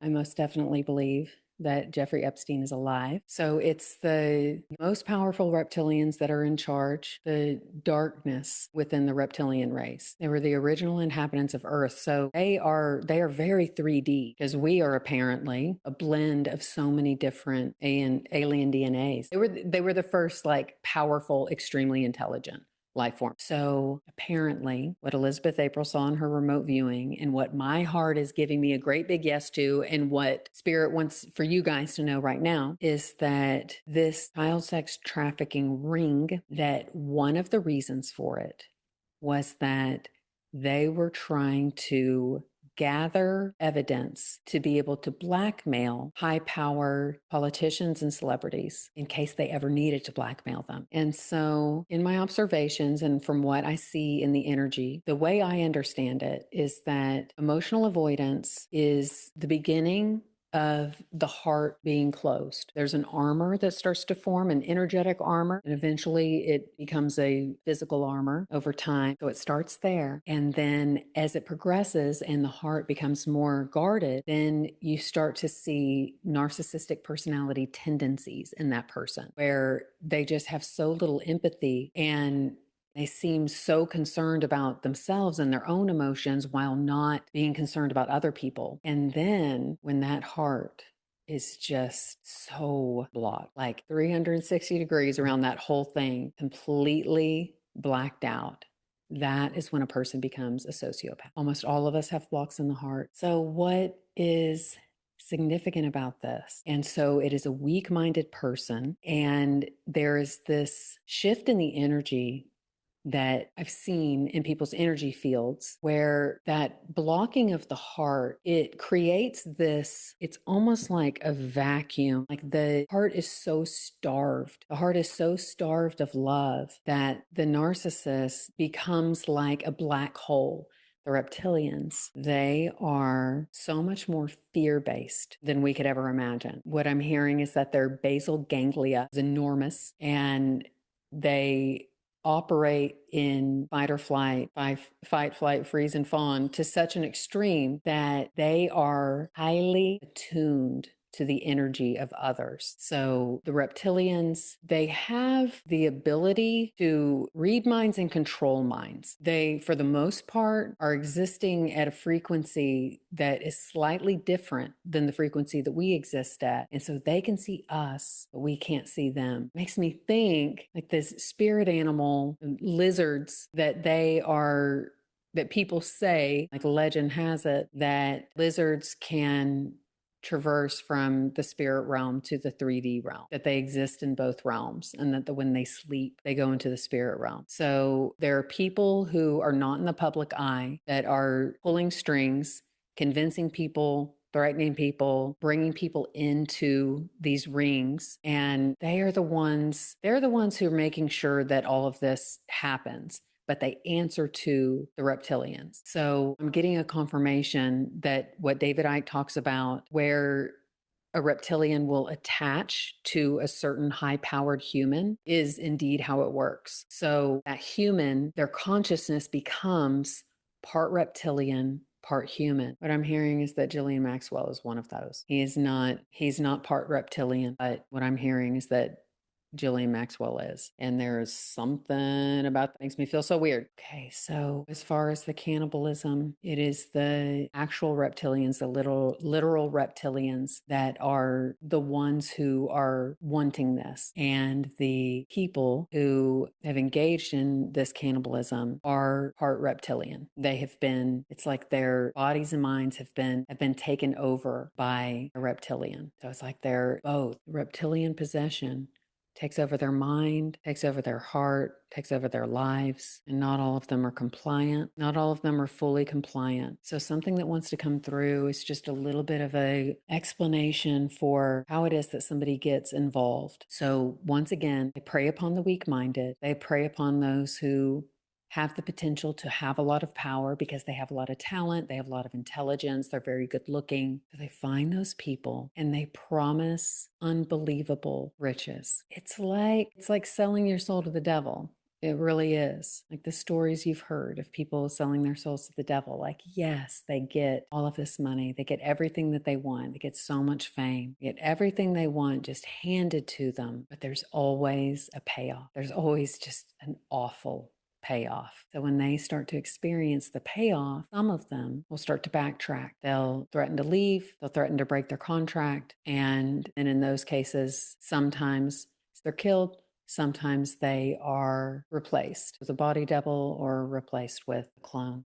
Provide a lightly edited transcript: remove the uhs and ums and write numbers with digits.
I most definitely believe that Jeffrey Epstein is alive. So it's the most powerful reptilians that are in charge, the darkness within the reptilian race. They were the original inhabitants of Earth. So they are very 3D because we are apparently a blend of so many different alien DNAs. They were the first like powerful, extremely intelligent life form. So apparently, what Elizabeth April saw in her remote viewing, and what my heart is giving me a great big yes to, and what Spirit wants for you guys to know right now, is that this child sex trafficking ring, that one of the reasons for it was that they were trying to gather evidence to be able to blackmail high power politicians and celebrities in case they ever needed to blackmail them. And so, in my observations and from what I see in the energy, the way I understand it is that emotional avoidance is the beginning of the heart being closed. There's an armor that starts to form, an energetic armor, and eventually it becomes a physical armor over time. So it starts there. And then as it progresses and the heart becomes more guarded, then you start to see narcissistic personality tendencies in that person where they just have so little empathy, and they seem so concerned about themselves and their own emotions while not being concerned about other people. And then when that heart is just so blocked, like 360 degrees around that whole thing, completely blacked out, that is when a person becomes a sociopath. Almost all of us have blocks in the heart. So, what is significant about this? And so it is a weak minded person, and there is this shift in the energy that I've seen in people's energy fields, where that blocking of the heart, it creates this, it's almost like a vacuum. Like the heart is so starved. The heart is so starved of love that the narcissist becomes like a black hole. The reptilians, they are so much more fear based than we could ever imagine. What I'm hearing is that their basal ganglia is enormous, and they operate in fight or flight, fight, flight, freeze, and fawn to such an extreme that they are highly attuned to the energy of others. So the reptilians, they have the ability to read minds and control minds. They, for the most part, are existing at a frequency that is slightly different than the frequency that we exist at. And so they can see us, but we can't see them. Makes me think like this spirit animal, lizards, that people say, like legend has it, that lizards can traverse from the spirit realm to the 3D realm, that they exist in both realms, and that when they sleep, they go into the spirit realm. So there are people who are not in the public eye that are pulling strings, convincing people, threatening people, bringing people into these rings. And they're the ones who are making sure that all of this happens, but they answer to the reptilians. So I'm getting a confirmation that what David Icke talks about, where a reptilian will attach to a certain high powered human, is indeed how it works. So that human, their consciousness becomes part reptilian, part human. What I'm hearing is that Ghislaine Maxwell is one of those. He's not part reptilian, but what I'm hearing is that Ghislaine Maxwell is. And there's something about that makes me feel so weird. Okay, so as far as the cannibalism, it is the actual reptilians, the literal reptilians, that are the ones who are wanting this. And the people who have engaged in this cannibalism are part reptilian. They have been, it's like their bodies and minds have been taken over by a reptilian. So it's like they're both reptilian possession takes over their mind, takes over their heart, takes over their lives. And not all of them are compliant. Not all of them are fully compliant. So something that wants to come through is just a little bit of a explanation for how it is that somebody gets involved. So once again, they prey upon the weak-minded. They prey upon those who have the potential to have a lot of power because they have a lot of talent, they have a lot of intelligence, they're very good looking. So they find those people and they promise unbelievable riches. It's like selling your soul to the devil. It really is. Like the stories you've heard of people selling their souls to the devil. Like, yes, they get all of this money. They get everything that they want. They get so much fame. They get everything they want just handed to them. But there's always a payoff. There's always just an awful payoff. So when they start to experience the payoff, some of them will start to backtrack. They'll threaten to leave. They'll threaten to break their contract. And in those cases, sometimes they're killed. Sometimes they are replaced with a body double or replaced with a clone.